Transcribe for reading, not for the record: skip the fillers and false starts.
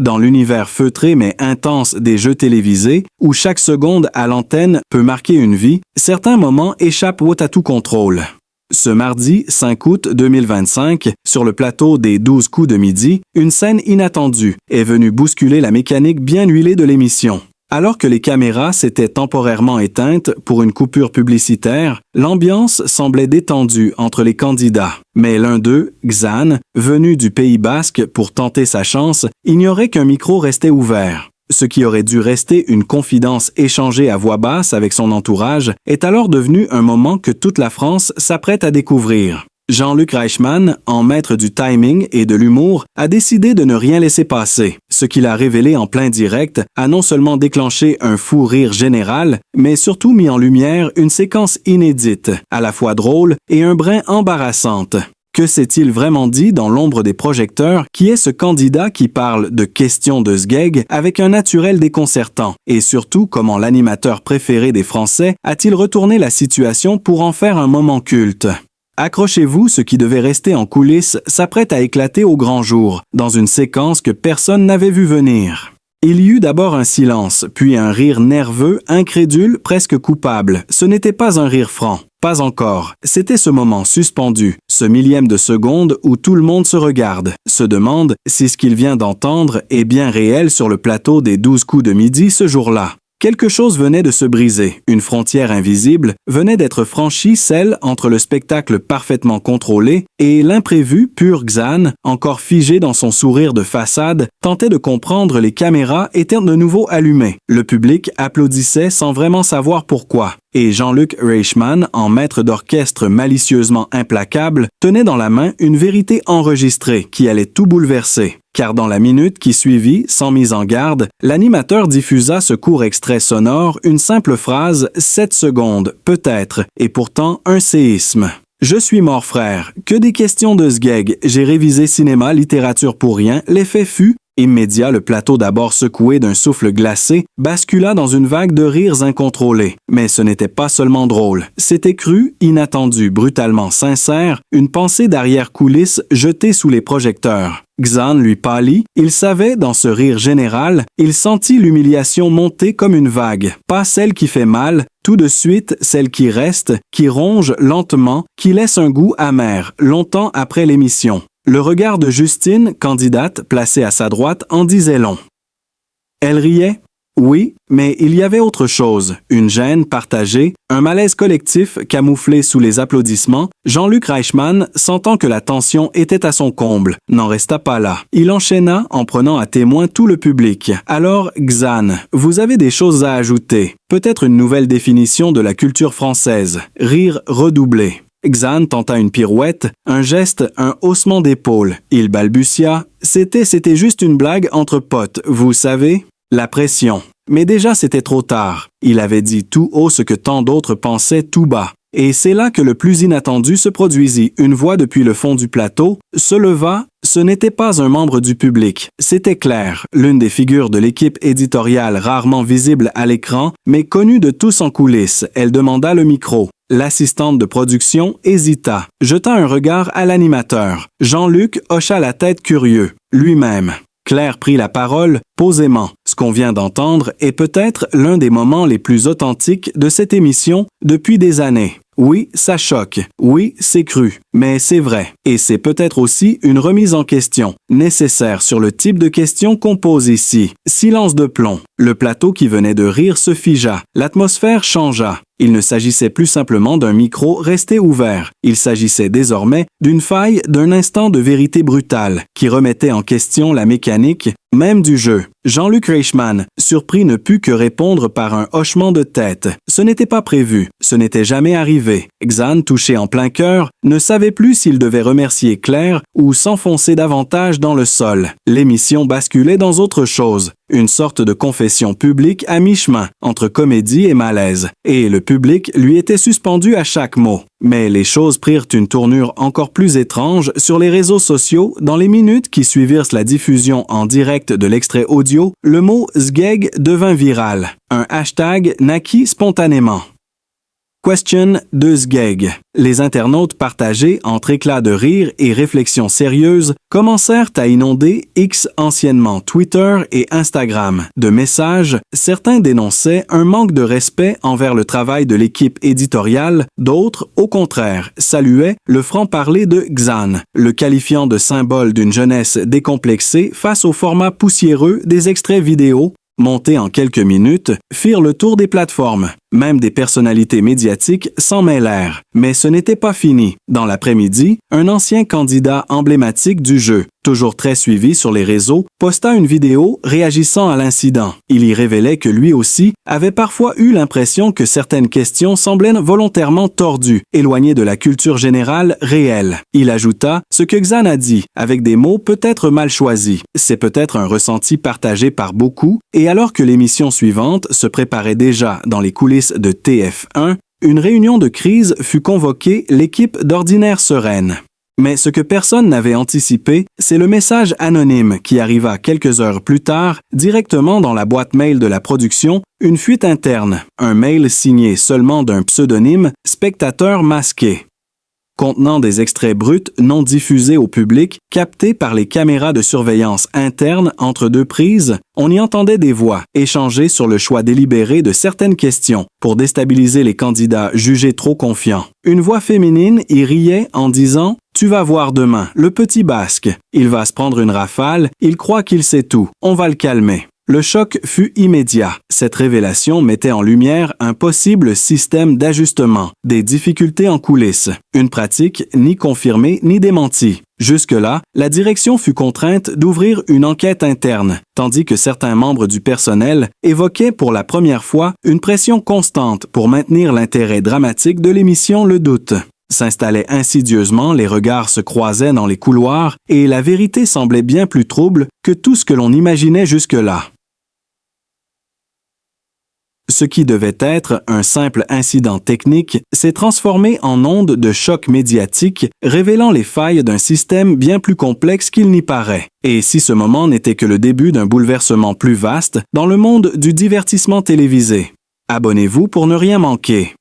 Dans l'univers feutré mais intense des jeux télévisés, où chaque seconde à l'antenne peut marquer une vie, certains moments échappent à tout contrôle. Ce mardi 5 août 2025, sur le plateau des 12 coups de midi, une scène inattendue est venue bousculer la mécanique bien huilée de l'émission. Alors que les caméras s'étaient temporairement éteintes pour une coupure publicitaire, l'ambiance semblait détendue entre les candidats. Mais l'un d'eux, Xan, venu du Pays Basque pour tenter sa chance, ignorait qu'un micro restait ouvert. Ce qui aurait dû rester une confidence échangée à voix basse avec son entourage est alors devenu un moment que toute la France s'apprête à découvrir. Jean-Luc Reichmann, en maître du timing et de l'humour, a décidé de ne rien laisser passer. Ce qu'il a révélé en plein direct a non seulement déclenché un fou rire général, mais surtout mis en lumière une séquence inédite, à la fois drôle et un brin embarrassante. Que s'est-il vraiment dit dans l'ombre des projecteurs qui est ce candidat qui parle de questions de sgeg avec un naturel déconcertant? Et surtout, comment l'animateur préféré des Français a-t-il retourné la situation pour en faire un moment culte? Accrochez-vous, ce qui devait rester en coulisses s'apprête à éclater au grand jour, dans une séquence que personne n'avait vu venir. Il y eut d'abord un silence, puis un rire nerveux, incrédule, presque coupable. Ce n'était pas un rire franc. Pas encore. C'était ce moment suspendu, ce millième de seconde où tout le monde se regarde, se demande si ce qu'il vient d'entendre est bien réel sur le plateau des 12 coups de midi ce jour-là. Quelque chose venait de se briser, une frontière invisible venait d'être franchie, celle entre le spectacle parfaitement contrôlé et l'imprévu pur Xan, encore figé dans son sourire de façade, tentait de comprendre les caméras étaient de nouveau allumées. Le public applaudissait sans vraiment savoir pourquoi. Et Jean-Luc Reichmann, en maître d'orchestre malicieusement implacable, tenait dans la main une vérité enregistrée qui allait tout bouleverser. Car dans la minute qui suivit, sans mise en garde, l'animateur diffusa ce court extrait sonore, une simple phrase, 7 secondes, peut-être, et pourtant un séisme. Je suis mort frère, que des questions de sgeg, j'ai révisé cinéma, littérature pour rien, l'effet fut, immédiat, le plateau d'abord secoué d'un souffle glacé, bascula dans une vague de rires incontrôlés. Mais ce n'était pas seulement drôle, c'était cru, inattendu, brutalement sincère, une pensée d'arrière-coulisses jetée sous les projecteurs. Xan lui pâlit, il savait, dans ce rire général, il sentit l'humiliation monter comme une vague, pas celle qui fait mal, tout de suite celle qui reste, qui ronge lentement, qui laisse un goût amer, longtemps après l'émission. Le regard de Justine, candidate, placée à sa droite, en disait long. Elle riait? Oui, mais il y avait autre chose, une gêne partagée, un malaise collectif camouflé sous les applaudissements. Jean-Luc Reichmann, sentant que la tension était à son comble, n'en resta pas là. Il enchaîna en prenant à témoin tout le public. Alors, Xan, vous avez des choses à ajouter, peut-être une nouvelle définition de la culture française. Rire redoublé. Xan tenta une pirouette, un geste, un haussement d'épaule. Il balbutia. C'était juste une blague entre potes, vous savez? La pression. Mais déjà c'était trop tard. Il avait dit tout haut ce que tant d'autres pensaient tout bas. Et c'est là que le plus inattendu se produisit. Une voix depuis le fond du plateau se leva. Ce n'était pas un membre du public. C'était Claire, l'une des figures de l'équipe éditoriale rarement visible à l'écran, mais connue de tous en coulisses. Elle demanda le micro. L'assistante de production hésita, jeta un regard à l'animateur. Jean-Luc hocha la tête curieux, lui-même. Claire prit la parole, posément. Ce qu'on vient d'entendre est peut-être l'un des moments les plus authentiques de cette émission depuis des années. Oui, ça choque. Oui, c'est cru. Mais c'est vrai. Et c'est peut-être aussi une remise en question, nécessaire sur le type de questions qu'on pose ici. Silence de plomb. Le plateau qui venait de rire se figea. L'atmosphère changea. Il ne s'agissait plus simplement d'un micro resté ouvert. Il s'agissait désormais d'une faille, d'un instant de vérité brutale, qui remettait en question la mécanique même du jeu. Jean-Luc Reichmann, surpris, ne put que répondre par un hochement de tête. Ce n'était pas prévu, ce n'était jamais arrivé. Xan, touché en plein cœur, ne savait plus s'il devait remercier Claire ou s'enfoncer davantage dans le sol. L'émission basculait dans autre chose. Une sorte de confession publique à mi-chemin, entre comédie et malaise. Et le public lui était suspendu à chaque mot. Mais les choses prirent une tournure encore plus étrange sur les réseaux sociaux. Dans les minutes qui suivirent la diffusion en direct de l'extrait audio, le mot sgeg devint viral. Un hashtag naquit spontanément. Question de Sgeg. Les internautes partagés entre éclats de rire et réflexions sérieuses commencèrent à inonder X, anciennement Twitter et Instagram, de messages. Certains dénonçaient un manque de respect envers le travail de l'équipe éditoriale, d'autres, au contraire, saluaient le franc-parler de Xan, le qualifiant de symbole d'une jeunesse décomplexée face au format poussiéreux des extraits vidéo montés en quelques minutes, firent le tour des plateformes. Même des personnalités médiatiques s'en mêlèrent. Mais ce n'était pas fini. Dans l'après-midi, un ancien candidat emblématique du jeu, toujours très suivi sur les réseaux, posta une vidéo réagissant à l'incident. Il y révélait que lui aussi avait parfois eu l'impression que certaines questions semblaient volontairement tordues, éloignées de la culture générale réelle. Il ajouta ce que Xan a dit, avec des mots peut-être mal choisis. C'est peut-être un ressenti partagé par beaucoup, et alors que l'émission suivante se préparait déjà dans les coulisses de TF1, une réunion de crise fut convoquée, l'équipe d'ordinaire sereine. Mais ce que personne n'avait anticipé, c'est le message anonyme qui arriva quelques heures plus tard, directement dans la boîte mail de la production, une fuite interne, un mail signé seulement d'un pseudonyme, spectateur masqué. Contenant des extraits bruts non diffusés au public, captés par les caméras de surveillance interne entre deux prises, on y entendait des voix échangées sur le choix délibéré de certaines questions pour déstabiliser les candidats jugés trop confiants. Une voix féminine y riait en disant « Tu vas voir demain, le petit basque. Il va se prendre une rafale, il croit qu'il sait tout, on va le calmer. » Le choc fut immédiat. Cette révélation mettait en lumière un possible système d'ajustement, des difficultés en coulisses, une pratique ni confirmée ni démentie. Jusque-là, la direction fut contrainte d'ouvrir une enquête interne, tandis que certains membres du personnel évoquaient pour la première fois une pression constante pour maintenir l'intérêt dramatique de l'émission Le Doute. S'installaient insidieusement, les regards se croisaient dans les couloirs et la vérité semblait bien plus trouble que tout ce que l'on imaginait jusque-là. Ce qui devait être un simple incident technique s'est transformé en onde de choc médiatique, révélant les failles d'un système bien plus complexe qu'il n'y paraît. Et si ce moment n'était que le début d'un bouleversement plus vaste dans le monde du divertissement télévisé? Abonnez-vous pour ne rien manquer.